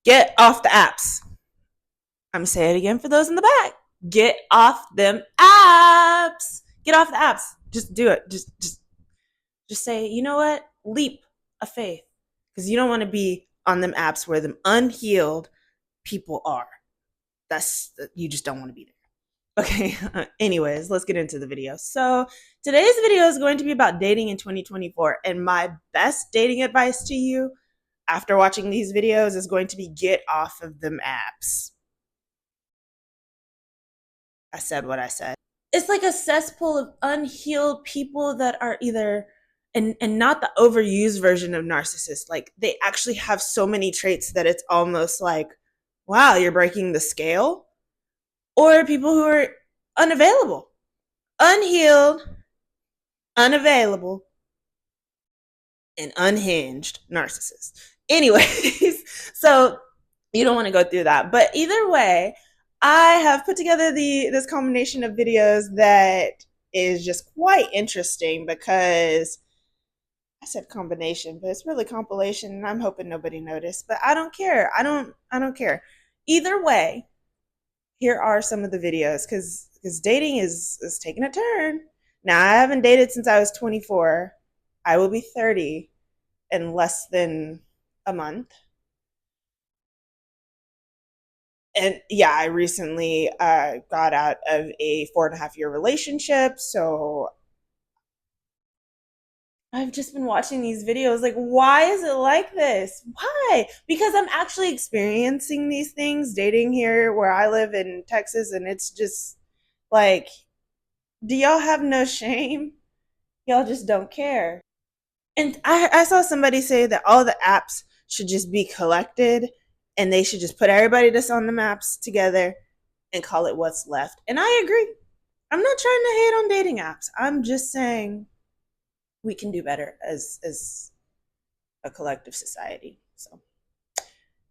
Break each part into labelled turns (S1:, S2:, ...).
S1: Get off the apps. I'm saying it again for those in the back. Get off them apps. Get off the apps. Just do it. Just say, you know what? Leap of faith. Because you don't want to be on them apps where them unhealed people are. You just don't want to be there. Okay, anyways, let's get into the video. So today's video is going to be about dating in 2024. And my best dating advice to you after watching these videos is going to be get off of them apps. I said what I said. It's like a cesspool of unhealed people that are either, and not the overused version of narcissists. Like they actually have so many traits that it's almost like, wow, you're breaking the scale. Or people who are unavailable, unhealed, unavailable, and unhinged narcissists. Anyways, so you don't want to go through that. But either way, I have put together this combination of videos that is just quite interesting because I said combination, but it's really compilation, and I'm hoping nobody noticed. But I don't care. I don't care. Either way, here are some of the videos because dating is taking a turn. Now, I haven't dated since I was 24. I will be 30 in less than a month. And yeah, I recently got out of a 4.5-year relationship. So I've just been watching these videos like, why is it like this? Why? Because I'm actually experiencing these things dating here where I live in Texas, and it's just like, do y'all have no shame? Y'all just don't care. And I saw somebody say that all the apps should just be collected and they should just put everybody that's on the maps together and call it what's left. And I agree. I'm not trying to hate on dating apps. I'm just saying we can do better as a collective society. So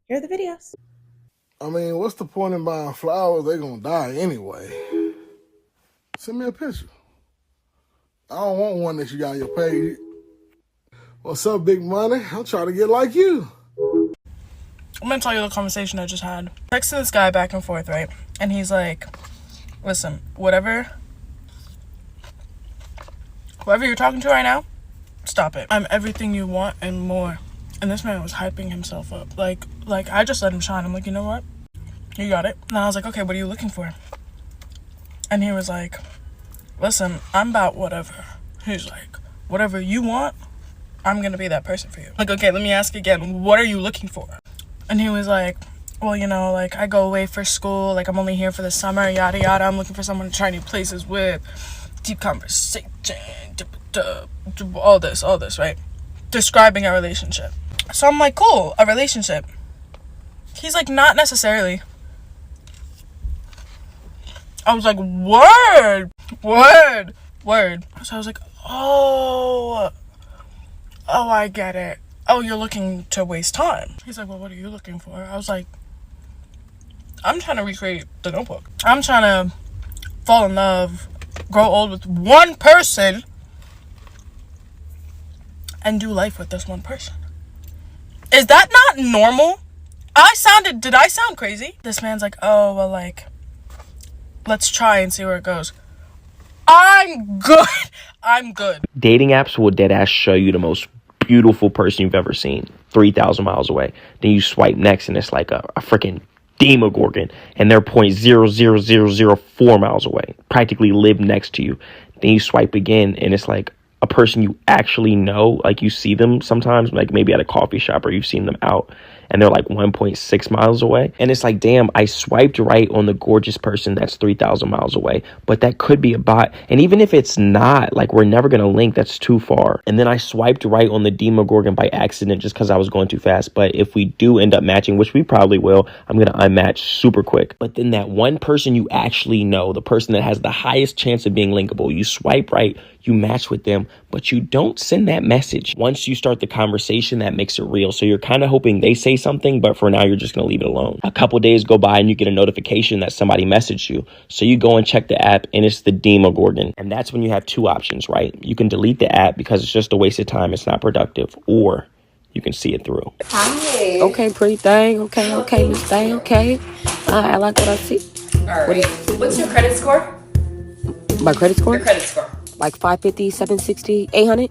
S1: here are the videos.
S2: I mean, what's the point in buying flowers? They're gonna die anyway. Send me a picture. I don't want one that you got on your page. What's up, big money? I'm trying to get like you.
S3: I'm gonna tell you the conversation I just had. Texting this guy back and forth, right? And he's like, listen, whoever you're talking to right now, stop it. I'm everything you want and more. And this man was hyping himself up. Like I just let him shine. I'm like, you know what? You got it. And I was like, okay, what are you looking for? And he was like, listen, I'm about whatever. He's like, whatever you want, I'm gonna be that person for you. Like, okay, let me ask again, what are you looking for? And he was like, well, you know, like, I go away for school, like, I'm only here for the summer, yada yada. I'm looking for someone to try new places with, deep conversation, all this, right? Describing a relationship. So I'm like, cool, a relationship. He's like, not necessarily. I was like, word. So I was like, oh, I get it. Oh, you're looking to waste time. He's like, well, what are you looking for? I was like, I'm trying to recreate The Notebook. I'm trying to fall in love, grow old with one person, and do life with this one person. Is that not normal? Did I sound crazy? This man's like, oh, well, like, let's try and see where it goes. I'm good.
S4: Dating apps will deadass show you the most beautiful person you've ever seen 3,000 miles away. Then you swipe next and it's like a freaking Demogorgon, and they're 0.00004 miles away, practically live next to you. Then you swipe again and it's like a person you actually know, like you see them sometimes, like maybe at a coffee shop or you've seen them out, and they're like 1.6 miles away. And it's like, damn, I swiped right on the gorgeous person that's 3,000 miles away, but that could be a bot. And even if it's not, like, we're never going to link, that's too far. And then I swiped right on the Demogorgon by accident just because I was going too fast. But if we do end up matching, which we probably will, I'm going to unmatch super quick. But then that one person you actually know, the person that has the highest chance of being linkable, you swipe right, you match with them, but you don't send that message. Once you start the conversation, that makes it real. So you're kind of hoping they say something, but for now, you're just going to leave it alone. A couple days go by and you get a notification that somebody messaged you. So you go and check the app and it's the Demogorgon. And that's when you have two options, right? You can delete the app because it's just a waste of time. It's not productive. Or you can see it through.
S5: Hi.
S6: Okay, pretty thing. Okay, Miss Thing. Okay. I like what I see.
S5: All right. What's your credit score?
S6: My credit score?
S5: Your credit score.
S6: Like 550, 760, 800.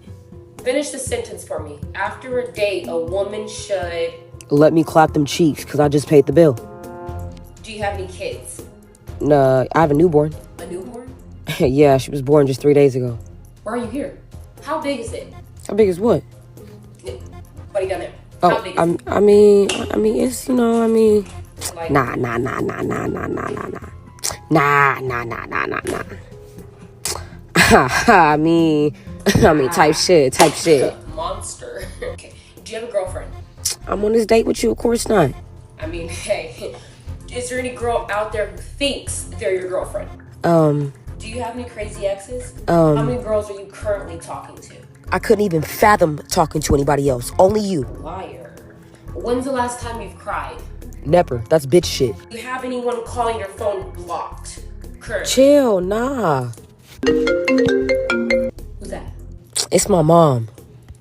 S5: Finish the sentence for me. After a date, a woman should...
S6: Let me clap them cheeks, because I just paid the bill.
S5: Do you have any kids?
S6: Nah, I have a newborn.
S5: A newborn?
S6: Yeah, she was born just 3 days ago.
S5: Why are you here? How big is it?
S6: How big is what?
S5: What are you done there?
S6: Oh,
S5: How big is it?
S6: I mean, it's,
S5: Like,
S6: Nah. I mean, type shit.
S5: Monster. Okay. Do you have a girlfriend?
S6: I'm on this date with you, of course not.
S5: I mean, hey, is there any girl out there who thinks they're your girlfriend? Do you have any crazy exes? How many girls are you currently talking to?
S6: I couldn't even fathom talking to anybody else. Only you.
S5: Liar. When's the last time you've cried?
S6: Never. That's bitch shit.
S5: Do you have anyone calling your phone blocked? Currently.
S6: Chill, nah.
S5: Who's that?
S6: It's my mom.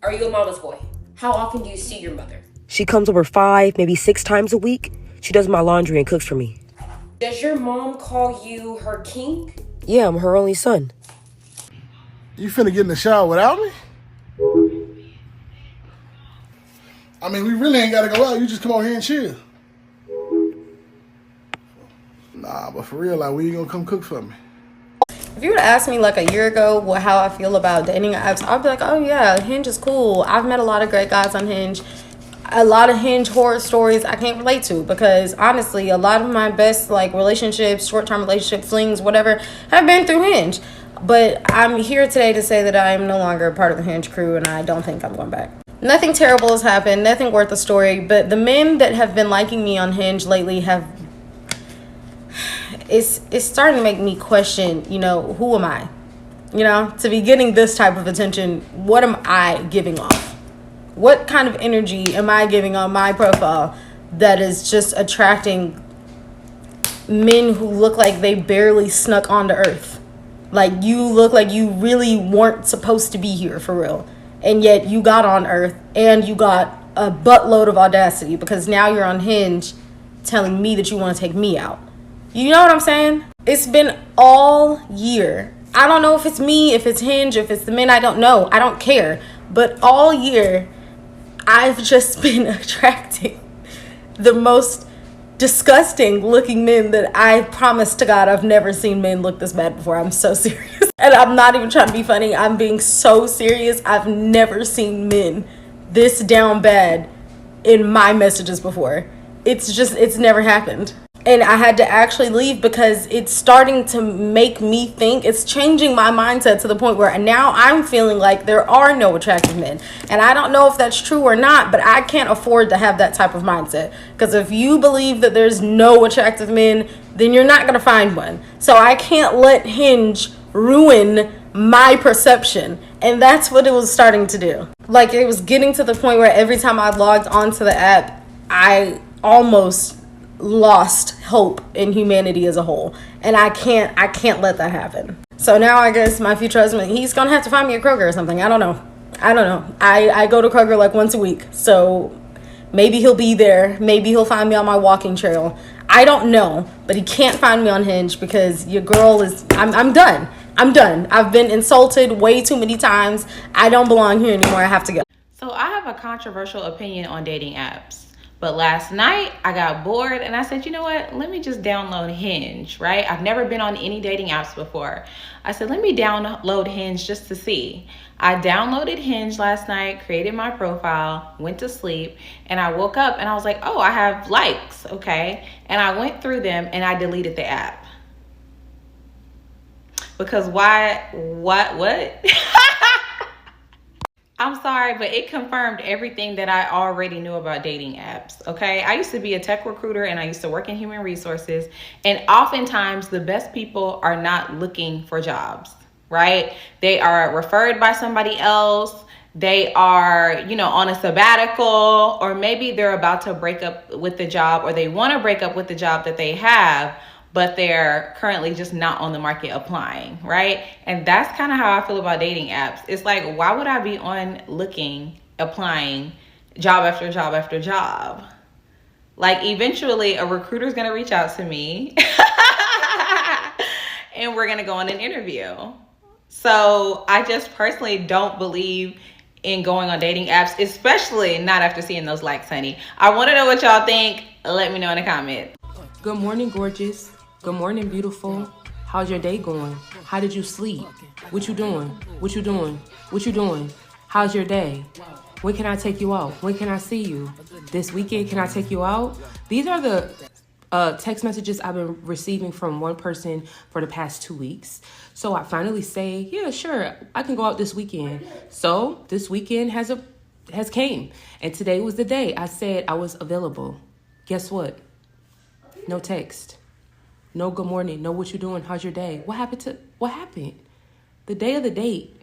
S5: Are you a mama's boy? How often do you see your mother?
S6: She comes over 5, maybe 6 times a week. She does my laundry and cooks for me.
S5: Does your mom call you her king?
S6: Yeah, I'm her only son.
S2: You finna get in the shower without me? I mean, we really ain't gotta go out. You just come out here and chill. Nah, but for real, like, when you gonna come cook for me?
S7: If you would have asked me like a year ago how I feel about dating apps, I'd be like, oh yeah, Hinge is cool. I've met a lot of great guys on Hinge. A lot of Hinge horror stories I can't relate to, because honestly, a lot of my best like relationships, short-term relationship flings, whatever, have been through Hinge. But I'm here today to say that I am no longer a part of the Hinge crew, and I don't think I'm going back. Nothing terrible has happened, nothing worth a story, but the men that have been liking me on Hinge lately have... It's starting to make me question, who am I? To be getting this type of attention, what am I giving off? What kind of energy am I giving on my profile that is just attracting men who look like they barely snuck onto Earth? Like, you look like you really weren't supposed to be here for real. And yet you got on Earth and you got a buttload of audacity, because now you're on Hinge telling me that you want to take me out. You know what I'm saying? It's been all year. I don't know if it's me, if it's Hinge, if it's the men, I don't know. I don't care. But all year, I've just been attracting the most disgusting looking men that I promise to God I've never seen men look this bad before. I'm so serious. And I'm not even trying to be funny. I'm being so serious. I've never seen men this down bad in my messages before. It's never happened. And I had to actually leave because it's starting to make me think, it's changing my mindset to the point where now I'm feeling like there are no attractive men. And I don't know if that's true or not, but I can't afford to have that type of mindset. Because if you believe that there's no attractive men, then you're not going to find one. So I can't let Hinge ruin my perception. And that's what it was starting to do. Like, it was getting to the point where every time I logged onto the app, I almost lost hope in humanity as a whole, and I can't let that happen. So now I guess my future husband, he's gonna have to find me a Kroger or something. I don't know. I go to Kroger like once a week, so maybe he'll be there. Maybe he'll find me on my walking trail. I don't know, but he can't find me on Hinge because your girl is... I'm done. I've been insulted way too many times. I don't belong here anymore. I have to go.
S8: So I have a controversial opinion on dating apps. But last night I got bored and I said, you know what? Let me just download Hinge, right? I've never been on any dating apps before. I said, let me download Hinge just to see. I downloaded Hinge last night, created my profile, went to sleep, and I woke up and I was like, oh, I have likes, okay? And I went through them and I deleted the app. Because why? What? I'm sorry, but it confirmed everything that I already knew about dating apps, okay? I used to be a tech recruiter and I used to work in human resources. And oftentimes the best people are not looking for jobs, right? They are referred by somebody else. They are, on a sabbatical, or maybe they're about to break up with the job, or they want to break up with the job that they have, but they're currently just not on the market applying, right? And that's kind of how I feel about dating apps. It's like, why would I be on looking, applying, job after job after job. Like, eventually a recruiter's gonna reach out to me and we're gonna go on an interview. So I just personally don't believe in going on dating apps, especially not after seeing those likes, honey. I want to know what y'all think. Let me know in the comments.
S9: Good morning, gorgeous. Good morning, beautiful. How's your day going? How did you sleep? What you doing? What you doing? What you doing? How's your day? When can I take you out? When can I see you? This weekend, can I take you out? These are the text messages I've been receiving from one person for the past 2 weeks. So I finally say, yeah, sure, I can go out this weekend. So this weekend has came, and today was the day I said I was available. Guess what? No text, no good morning, no what you doing, how's your day? What happened? The day of the date,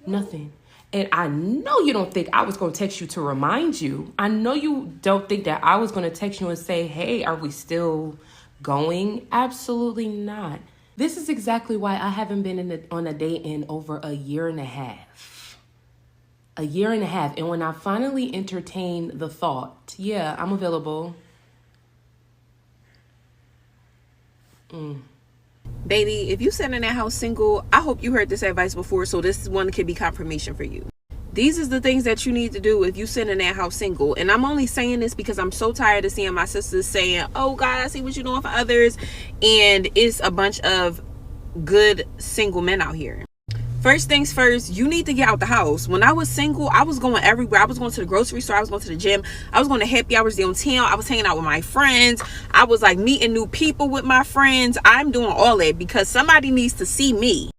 S9: nothing. And I know you don't think I was going to text you to remind you. I know you don't think that I was going to text you and say, hey, are we still going? Absolutely not. This is exactly why I haven't been on a date in over a year and a half. A year and a half. And when I finally entertained the thought, yeah, I'm available.
S10: Baby, if you sitting in that house single, I hope you heard this advice before, so this one can be confirmation for you. These is the things that you need to do if you sit in that house single. And I'm only saying this because I'm so tired of seeing my sisters saying, oh God, I see what you're doing for others. And it's a bunch of good single men out here. First things first, you need to get out the house. When I was single, I was going everywhere. I was going to the grocery store. I was going to the gym. I was going to happy hours downtown. I was hanging out with my friends. I was like meeting new people with my friends. I'm doing all that because somebody needs to see me.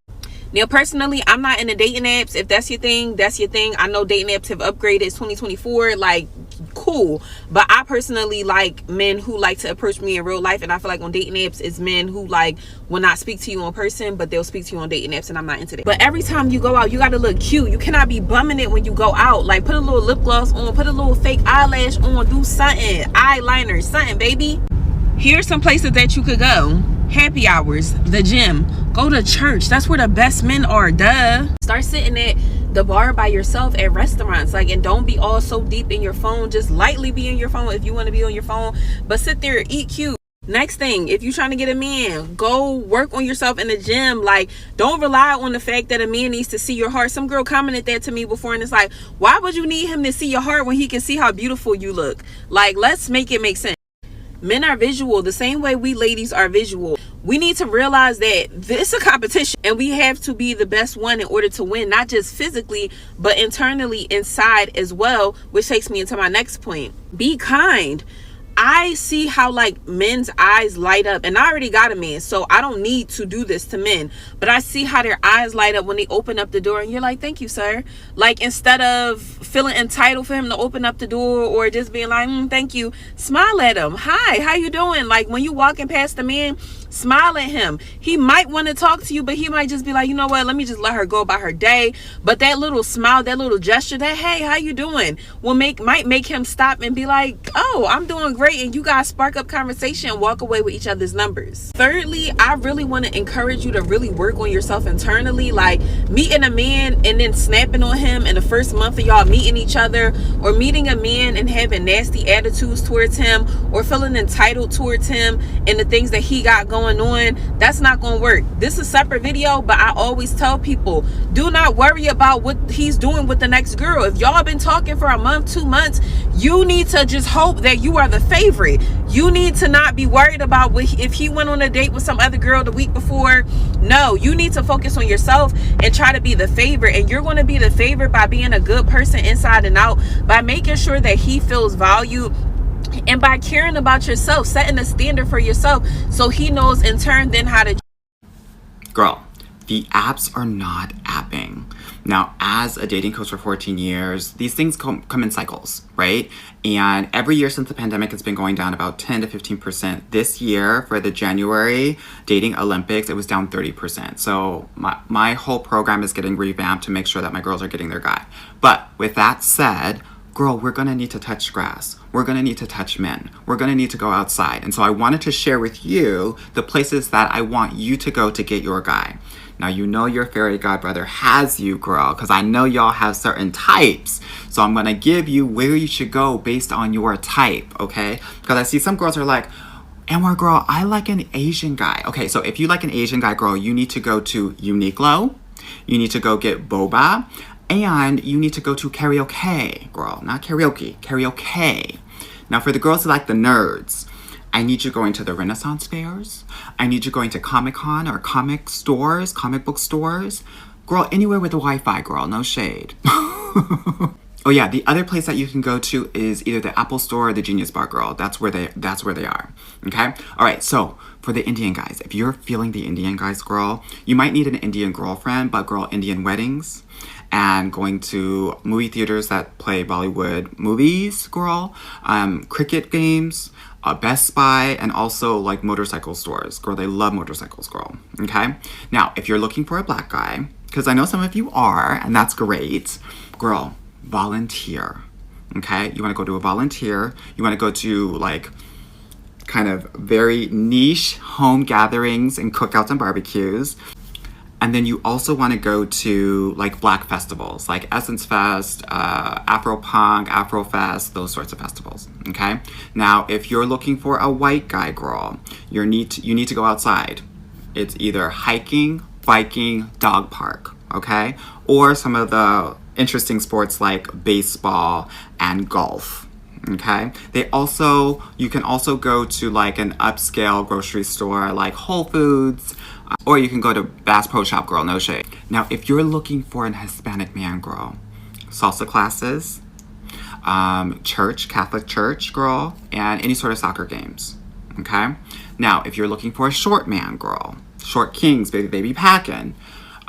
S10: Now, personally, I'm not into dating apps. If that's your thing, that's your thing. I know dating apps have upgraded. It's 2024. Like, cool. But I personally like men who like to approach me in real life. And I feel like on dating apps, it's men who like will not speak to you in person, but they'll speak to you on dating apps. And I'm not into that. But every time you go out, you got to look cute. You cannot be bumming it when you go out. Like, put a little lip gloss on, put a little fake eyelash on, do something. Eyeliner, something, baby. Here's some places that you could go. Happy hours, the gym, go to church. That's where the best men are, duh. Start sitting at the bar by yourself at restaurants, like, and don't be all so deep in your phone. Just lightly be in your phone if you want to be on your phone, but sit there, eat cute. Next thing, if you're trying to get a man, go work on yourself in the gym. Like, don't rely on the fact that a man needs to see your heart. Some girl commented that to me before, and it's like, why would you need him to see your heart when he can see how beautiful you look? Like, let's make it make sense. Men are visual the same way we ladies are visual. We need to realize that this is a competition and we have to be the best one in order to win, not just physically, but internally inside as well, which takes me into my next point. Be kind. I see how like men's eyes light up, and I already got a man, so I don't need to do this to men, but I see how their eyes light up when they open up the door and you're like, thank you, sir. Like, instead of feeling entitled for him to open up the door or just being like, thank you, smile at him. Hi, how you doing? Like, when you walking past the man, smile at him. He might want to talk to you, but he might just be like, you know what, let me just let her go about her day. But that little smile, that little gesture, that hey, how you doing, might make him stop and be like, oh, I'm doing great. And you guys spark up conversation and walk away with each other's numbers. Thirdly, I really want to encourage you to really work on yourself internally. Like, meeting a man and then snapping on him in the first month of y'all meeting each other, or meeting a man and having nasty attitudes towards him, or feeling entitled towards him and the things that he got going on, that's not going to work. This is a separate video, but I always tell people, do not worry about what he's doing with the next girl. If y'all been talking for a month, 2 months, you need to just hope that you are the favorite. You need to not be worried about if he went on a date with some other girl the week before. No, you need to focus on yourself and try to be the favorite. And you're going to be the favorite by being a good person inside and out, by making sure that he feels valued, and by caring about yourself, setting a standard for yourself so he knows in turn then how to.
S11: Girl, the apps are not apping. Now, as a dating coach for 14 years, these things come in cycles, right? And every year since the pandemic, it's been going down about 10 to 15%. This year, for the January Dating Olympics, it was down 30%. So my whole program is getting revamped to make sure that my girls are getting their guy. But with that said, girl, we're gonna need to touch grass. We're gonna need to touch men. We're gonna need to go outside. And so I wanted to share with you the places that I want you to go to get your guy. Now, you know your fairy godbrother has you, girl, because I know y'all have certain types. So I'm going to give you where you should go based on your type, okay? Because I see some girls are like, Anwar, girl, I like an Asian guy. Okay, so if you like an Asian guy, girl, you need to go to Uniqlo. You need to go get boba. And you need to go to karaoke, girl. Not karaoke, karaoke. Now, for the girls who like the nerds, I need you going to the Renaissance fairs. I need you going to Comic-Con or comic stores, comic book stores. Girl, anywhere with the Wi-Fi, girl, no shade. Oh yeah, the other place that you can go to is either the Apple Store or the Genius Bar, girl. That's where they are. Okay? All right, so for the Indian guys, if you're feeling the Indian guys, girl, you might need an Indian girlfriend, but girl, Indian weddings and going to movie theaters that play Bollywood movies, girl, cricket games, Best Buy, and also like motorcycle stores. Girl, they love motorcycles, girl. Okay? Now, if you're looking for a black guy, because I know some of you are, and that's great, girl, volunteer. Okay? You want to go to a volunteer. You want to go to like kind of very niche home gatherings and cookouts and barbecues. And then you also want to go to like black festivals like Essence Fest, Afropunk, Afrofest, those sorts of festivals. Okay. Now, if you're looking for a white guy, girl, you need to go outside. It's either hiking, biking, dog park. Okay. Or some of the interesting sports like baseball and golf. Okay. You can also go to like an upscale grocery store like Whole Foods, or you can go to Bass Pro Shop, girl, no shade. Now, if you're looking for an Hispanic man, girl, salsa classes, church, Catholic church, girl, and any sort of soccer games. Okay. Now, if you're looking for a short man, girl, short kings, baby packing,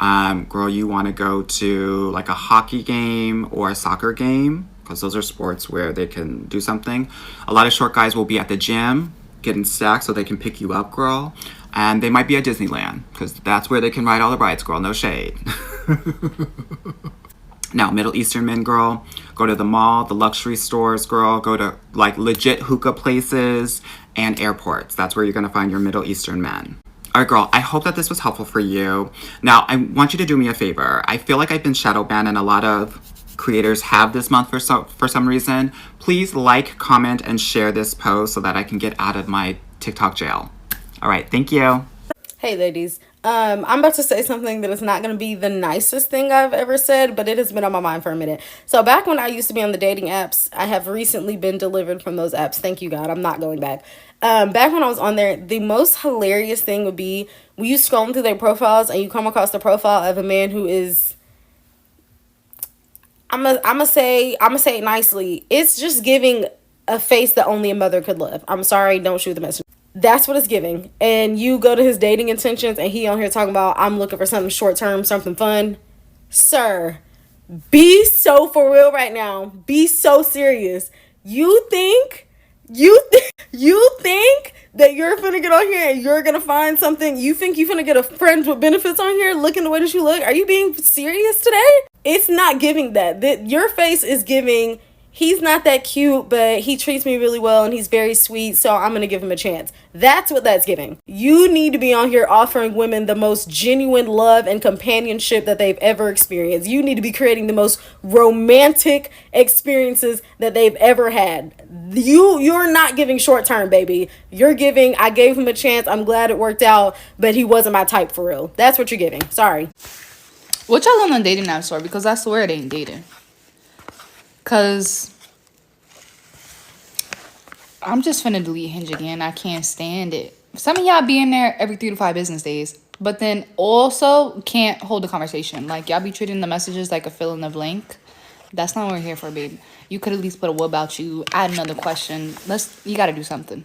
S11: girl, you want to go to like a hockey game or a soccer game, because those are sports where they can do something. A lot of short guys will be at the gym getting stacked so they can pick you up, girl. And they might be at Disneyland, because that's where they can ride all the rides, girl, no shade. Now, Middle Eastern men, girl, go to the mall, the luxury stores, girl, go to like legit hookah places and airports. That's where you're going to find your Middle Eastern men. All right, girl, I hope that this was helpful for you. Now, I want you to do me a favor. I feel like I've been shadow banned, and a lot of creators have this month for some reason. Please like, comment, and share this post so that I can get out of my TikTok jail. All right, thank you.
S7: Hey ladies, I'm about to say something that is not going to be the nicest thing I've ever said, but it has been on my mind for a minute. So back when I used to be on the dating apps, I have recently been delivered from those apps. Thank you, God. I'm not going back. Back when I was on there, the most hilarious thing would be when you scrolling through their profiles and you come across the profile of a man who is, I'm gonna say it nicely, it's just giving a face that only a mother could love. I'm sorry, don't shoot the messenger. That's what it's giving. And you go to his dating intentions and he on here talking about, I'm looking for something short term, something fun. Sir, be so for real right now. Be so serious. You think that you're finna get on here and you're gonna find something? You think you finna get a friends with benefits on here looking the way that you look? Are you being serious today? It's not giving that. Your face is giving, he's not that cute, but he treats me really well and he's very sweet, so I'm going to give him a chance. That's what that's giving. You need to be on here offering women the most genuine love and companionship that they've ever experienced. You need to be creating the most romantic experiences that they've ever had. You're not giving short term, baby. You're giving, I gave him a chance, I'm glad it worked out, but he wasn't my type for real. That's what you're giving. Sorry.
S12: What y'all on the dating apps for? Because I swear it ain't dating. Because I'm just finna delete Hinge again. I can't stand it. Some of y'all be in there every 3 to 5 business days, but then also can't hold a conversation. Like, y'all be treating the messages like a fill in the blank. That's not what we're here for, babe. You could at least put a what about you, add another question. You gotta do something.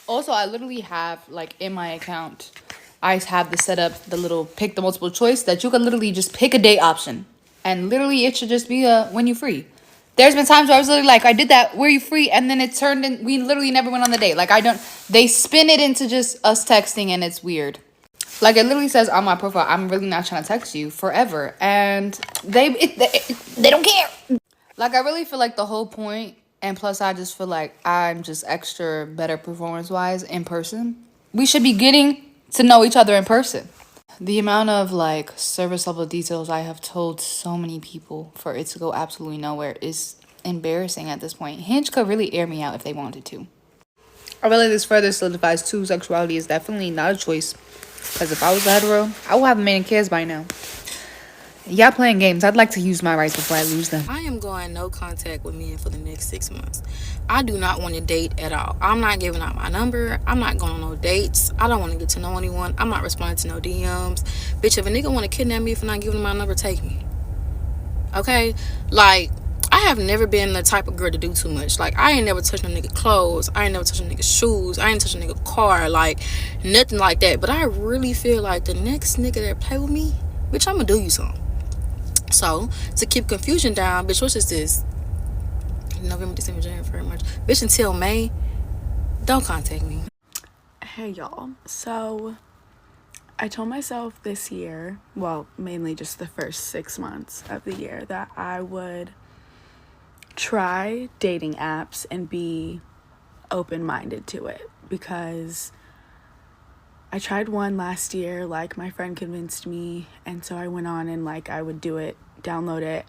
S12: Also, I literally have, like, in my account, I have the set up the little pick the multiple choice that you can literally just pick a date option. And literally it should just be a when you free. There's been times where I was literally like, I did that, were you free? And then it turned in, we literally never went on the date. Like, they spin it into just us texting and it's weird. Like, it literally says on my profile, I'm really not trying to text you forever. And they don't care. Like, I really feel like the whole point, and plus I just feel like I'm just extra better performance-wise in person. We should be getting to know each other in person. The amount of like service level details I have told so many people for it to go absolutely nowhere is embarrassing at this point. Hinge could really air me out if they wanted to. I feel like this further solidifies too, sexuality is definitely not a choice. Because if I was a hetero, I would have a man and kids by now. Y'all playing games. I'd like to use my rights before I lose them.
S13: I am going no contact with men for the next 6 months. I do not want to date at all. I'm not giving out my number. I'm not going on no dates. I don't want to get to know anyone. I'm not responding to no DMs. Bitch, if a nigga want to kidnap me for not giving him my number, take me. Okay? Like, I have never been the type of girl to do too much. Like, I ain't never touched no nigga clothes. I ain't never touched a nigga shoes. I ain't touched a nigga car. Like, nothing like that. But I really feel like the next nigga that play with me, bitch, I'm gonna do you something. So, to keep confusion down, bitch, what is this? November, December, January, February, March. Bitch, until May, don't contact me.
S14: Hey, y'all. So, I told myself this year, well, mainly just the first 6 months of the year, that I would try dating apps and be open-minded to it. Because I tried one last year, like, my friend convinced me, and so I went on and, like, I would do it, download it,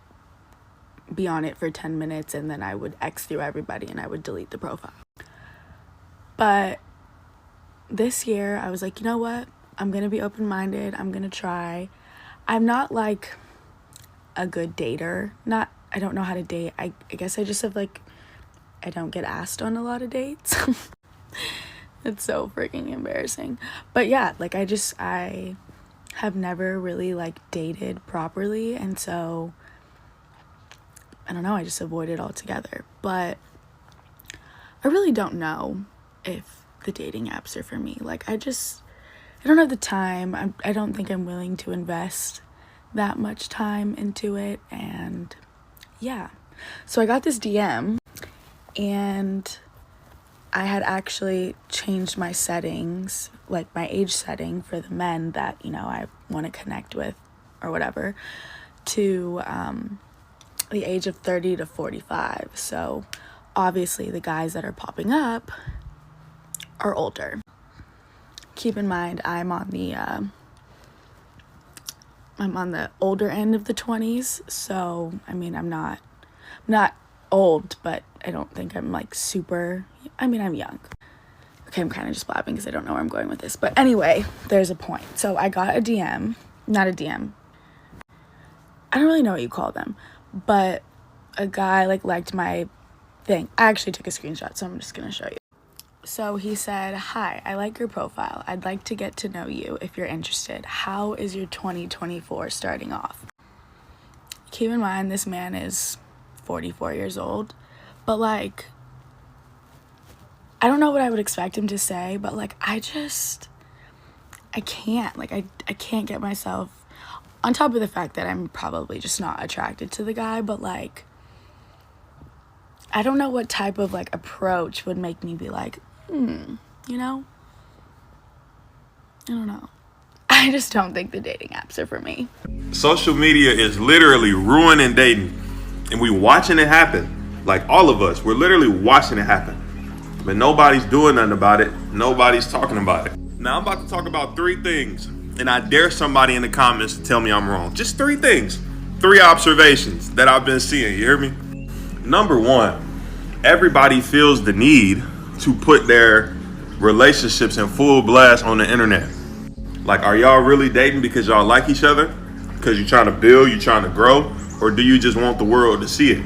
S14: be on it for 10 minutes, and then I would X through everybody and I would delete the profile. But this year, I was like, you know what? I'm gonna be open-minded. I'm gonna try. I'm not, like, a good dater. I don't know how to date. I guess I just have, like, I don't get asked on a lot of dates. It's so freaking embarrassing. But yeah, like, I have never really, like, dated properly, and so I don't know, I just avoid it altogether. But I really don't know if the dating apps are for me. Like, I don't have the time. I don't think I'm willing to invest that much time into it, and yeah. So I got this DM, and I had actually changed my settings, like my age setting for the men that, you know, I want to connect with or whatever, to the age of 30 to 45. So obviously the guys that are popping up are older. Keep in mind, I'm on the older end of the 20s, so I mean, I'm not old, but I don't think I'm like super, I mean, I'm young. Okay, I'm kind of just blabbing because I don't know where I'm going with this, but anyway, there's a point. So I got a DM, not a DM, I don't really know what you call them, but a guy like liked my thing. I actually took a screenshot, so I'm just gonna show you. So he said, "Hi, I like your profile. I'd like to get to know you if you're interested. How is your 2024 starting off?" Keep in mind, this man is 44 years old, but like, I don't know what I would expect him to say, but like, I can't, like, I can't get myself, on top of the fact that I'm probably just not attracted to the guy, but like, I don't know what type of like approach would make me be like, you know? I don't know. I just don't think the dating apps are for me.
S15: Social media is literally ruining dating, and we watching it happen. Like, all of us, we're literally watching it happen, but nobody's doing nothing about it. Nobody's talking about it. Now I'm about to talk about 3 things, and I dare somebody in the comments to tell me I'm wrong. Just 3 things, 3 observations that I've been seeing. You hear me? Number 1, everybody feels the need to put their relationships in full blast on the internet. Like, are y'all really dating because y'all like each other? Because you're trying to build, you're trying to grow? Or do you just want the world to see it?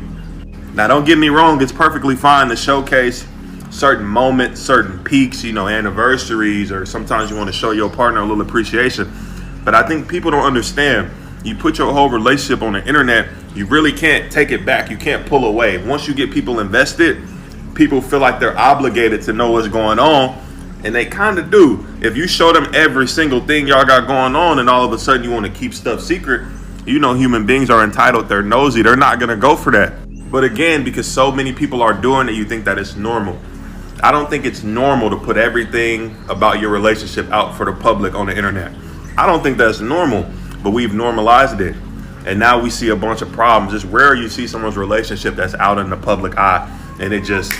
S15: Now, don't get me wrong, it's perfectly fine to showcase certain moments, certain peaks, you know, anniversaries, or sometimes you want to show your partner a little appreciation. But I think people don't understand. You put your whole relationship on the internet, you really can't take it back. You can't pull away. Once you get people invested, people feel like they're obligated to know what's going on, and they kind of do. If you show them every single thing y'all got going on and all of a sudden you want to keep stuff secret, you know human beings are entitled, they're nosy, they're not going to go for that. But again, because so many people are doing it, you think that it's normal. I don't think it's normal to put everything about your relationship out for the public on the internet. I don't think that's normal, but we've normalized it. And now we see a bunch of problems. It's rare you see someone's relationship that's out in the public eye and it just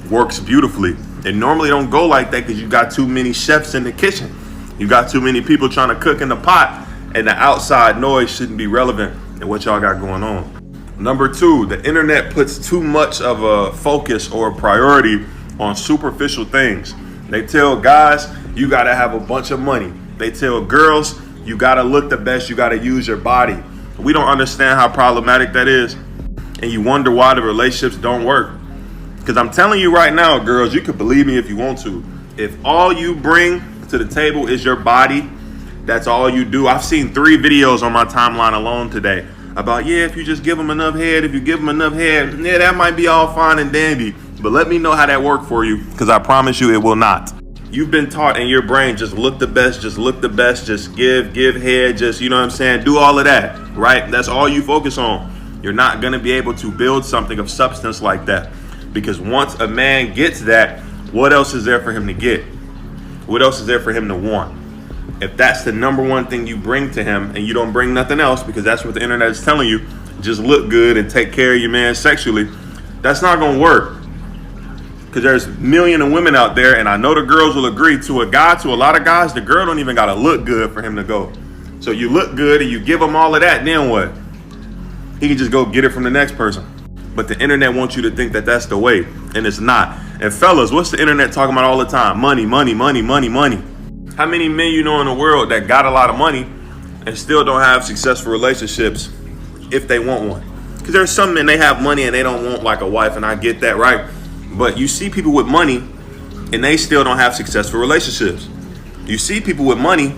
S15: works beautifully. It normally don't go like that because you got too many chefs in the kitchen. You got too many people trying to cook in the pot, and the outside noise shouldn't be relevant in what y'all got going on. Number 2, the internet puts too much of a focus or a priority on superficial things. They tell guys, you gotta have a bunch of money. They tell girls, you gotta look the best, you gotta use your body. We don't understand how problematic that is, and you wonder why the relationships don't work. Because I'm telling you right now, girls, you can believe me if you want to. If all you bring to the table is your body, that's all you do. I've seen 3 videos on my timeline alone today about, yeah, if you just give them enough head, yeah, that might be all fine and dandy. But let me know how that worked for you, because I promise you it will not. You've been taught in your brain, just look the best, just give head, just, you know what I'm saying? Do all of that, right? That's all you focus on. You're not going to be able to build something of substance like that. Because once a man gets that, what else is there for him to get? What else is there for him to want? If that's the number one thing you bring to him and you don't bring nothing else, because that's what the internet is telling you, just look good and take care of your man sexually, that's not going to work. Because there's millions of women out there, and I know the girls will agree, to a lot of guys, the girl don't even got to look good for him to go. So you look good and you give him all of that, then what? He can just go get it from the next person. But the internet wants you to think that that's the way, and it's not. And fellas, what's the internet talking about all the time? Money, money, money, money, money. How many men you know in the world that got a lot of money and still don't have successful relationships if they want one? Because there's some men, they have money and they don't want like a wife, and I get that, right? But you see people with money and they still don't have successful relationships. You see people with money,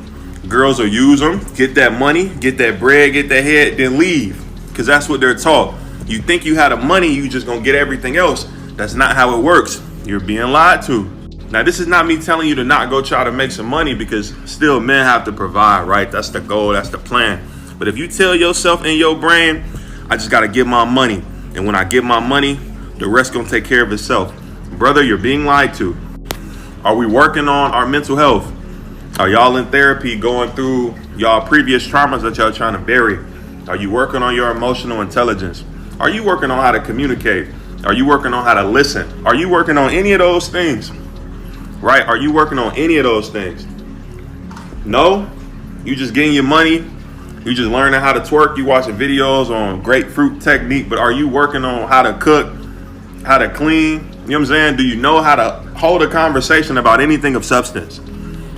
S15: girls will use them, get that money, get that bread, get that head, then leave. Because that's what they're taught. You think you had the money, you just gonna get everything else. That's not how it works. You're being lied to. Now, this is not me telling you to not go try to make some money, because still men have to provide, right? That's the goal, that's the plan. But if you tell yourself in your brain, I just gotta get my money, and when I get my money, the rest gonna take care of itself. Brother, you're being lied to. Are we working on our mental health? Are y'all in therapy going through y'all previous traumas that y'all trying to bury? Are you working on your emotional intelligence? Are you working on how to communicate? Are you working on how to listen? Are you working on any of those things? Right? Are you working on any of those things? No? You just getting your money? You just learning how to twerk? You watching videos on grapefruit technique, but are you working on how to cook, how to clean? You know what I'm saying? Do you know how to hold a conversation about anything of substance?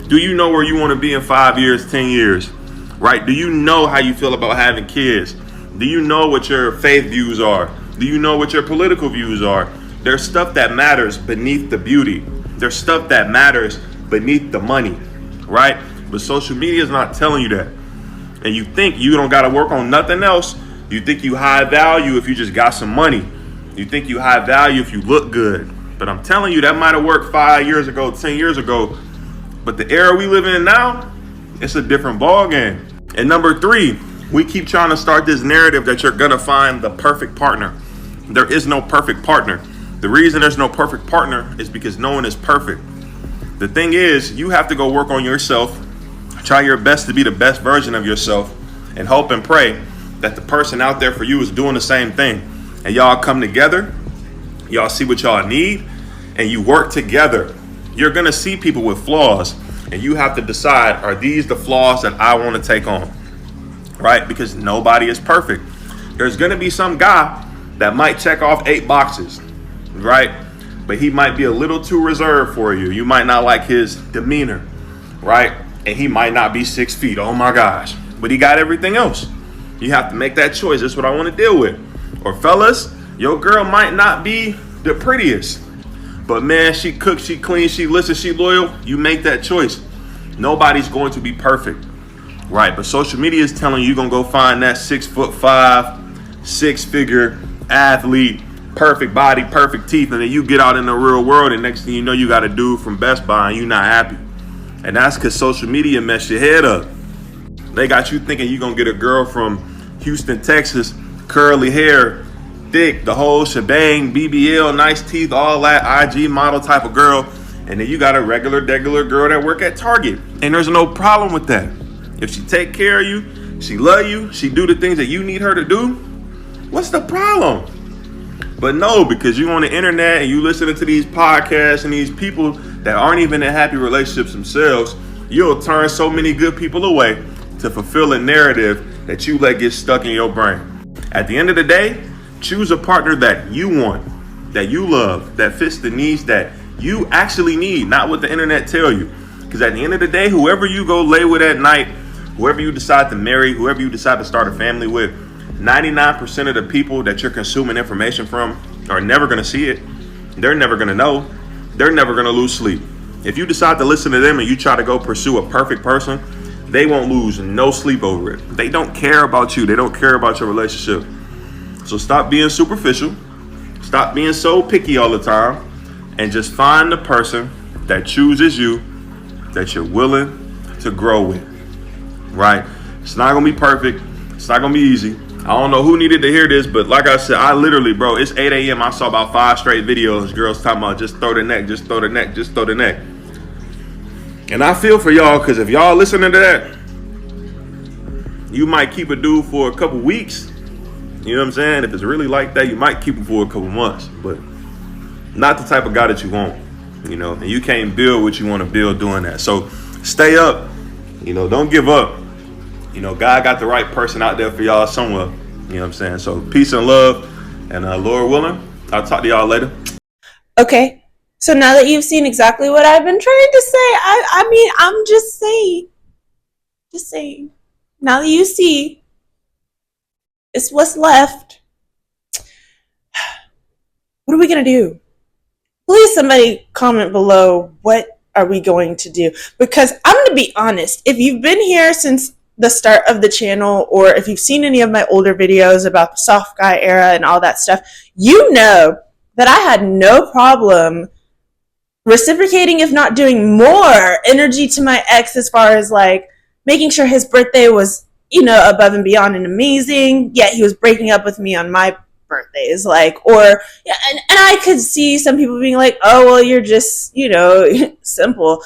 S15: Do you know where you want to be in 5 years, 10 years? Right? Do you know how you feel about having kids? Do you know what your faith views are? Do you know what your political views are? There's stuff that matters beneath the beauty. There's stuff that matters beneath the money, right? But social media is not telling you that. And you think you don't got to work on nothing else. You think you high value if you just got some money. You think you high value if you look good. But I'm telling you, that might have worked 5 years ago, 10 years ago. But the era we live in now, it's a different ball game. And number 3, we keep trying to start this narrative that you're going to find the perfect partner. There is no perfect partner. The reason there's no perfect partner is because no one is perfect. The thing is, you have to go work on yourself, try your best to be the best version of yourself, and hope and pray that the person out there for you is doing the same thing. And y'all come together, y'all see what y'all need, and you work together. You're going to see people with flaws, and you have to decide, are these the flaws that I want to take on? Right? Because nobody is perfect. There's going to be some guy that might check off 8 boxes, right? But he might be a little too reserved for you. You might not like his demeanor, right? And he might not be 6 feet. Oh my gosh. But he got everything else. You have to make that choice. That's what I want to deal with. Or fellas, your girl might not be the prettiest, but man, she cooks, she cleans, she listens, she loyal. You make that choice. Nobody's going to be perfect, right? But social media is telling you you're going to go find that 6'5", 6-figure athlete, perfect body, perfect teeth, and then you get out in the real world, and next thing you know, you got a dude from Best Buy and you're not happy. And that's because social media messed your head up. They got you thinking you're going to get a girl from Houston, Texas, curly hair, thick, the whole shebang, BBL, nice teeth, all that, IG model type of girl, and then you got a regular girl that work at Target. And there's no problem with that. If she take care of you, she love you, she do the things that you need her to do, what's the problem? But no, because you on the internet and you listening to these podcasts and these people that aren't even in happy relationships themselves, You'll turn so many good people away to fulfill a narrative that you let get stuck in your brain. At the end of the day, choose a partner that you want, that you love, that fits the needs that you actually need, not what the internet tell you. Because at the end of the day, whoever you go lay with at night, whoever you decide to marry, whoever you decide to start a family with, 99% of the people that you're consuming information from are never going to see it. They're never going to know. They're never going to lose sleep. If you decide to listen to them and you try to go pursue a perfect person, they won't lose no sleep over it. They don't care about you. They don't care about your relationship. So stop being superficial. Stop being so picky all the time. And just find the person that chooses you, that you're willing to grow with. Right? It's not going to be perfect. It's not going to be easy. I don't know who needed to hear this, but like I said, I literally, bro, it's 8 a.m. I saw about 5 straight videos, girls talking about just throw the neck, just throw the neck, just throw the neck. And I feel for y'all, because if y'all listening to that, you might keep a dude for a couple weeks. You know what I'm saying? If it's really like that, you might keep him for a couple months, but not the type of guy that you want, you know, and you can't build what you want to build doing that. So stay up, you know, don't give up. You know, God got the right person out there for y'all somewhere. You know what I'm saying? So peace and love. And Lord willing, I'll talk to y'all later.
S1: Okay. So now that you've seen exactly what I've been trying to say, I mean, I'm just saying. Now that you see, it's what's left. What are we going to do? Please, somebody comment below, what are we going to do? Because I'm going to be honest. If you've been here since the start of the channel, or if you've seen any of my older videos about the soft guy era and all that stuff, you know that I had no problem reciprocating, if not doing more energy to my ex, as far as like making sure his birthday was, you know, above and beyond and amazing, yet he was breaking up with me on my birthdays, like, or yeah, and I could see some people being like, oh well, you're just, you know, simple.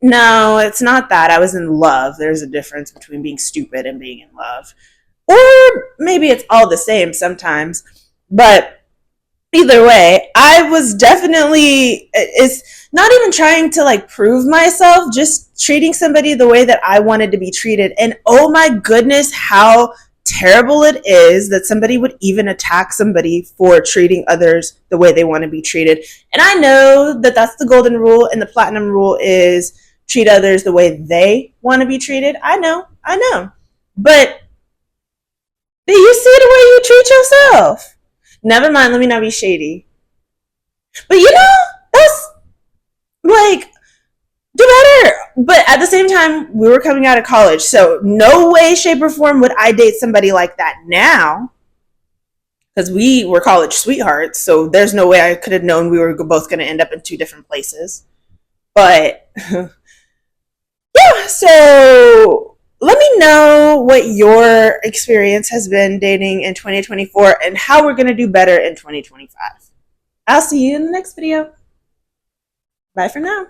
S1: No, it's not that. I was in love. There's a difference between being stupid and being in love. Or maybe it's all the same sometimes. But either way, I was definitely, it's not even trying to like prove myself, just treating somebody the way that I wanted to be treated. And oh my goodness, how terrible it is that somebody would even attack somebody for treating others the way they want to be treated. And I know that that's the golden rule, and the platinum rule is treat others the way they want to be treated. I know. But do you see the way you treat yourself? Never mind, let me not be shady. But you know, that's like, do better. But at the same time, we were coming out of college, so no way, shape, or form would I date somebody like that now. Because we were college sweethearts, so there's no way I could have known we were both going to end up in 2 different places. But yeah, so let me know what your experience has been dating in 2024 and how we're going to do better in 2025. I'll see you in the next video. Bye for now.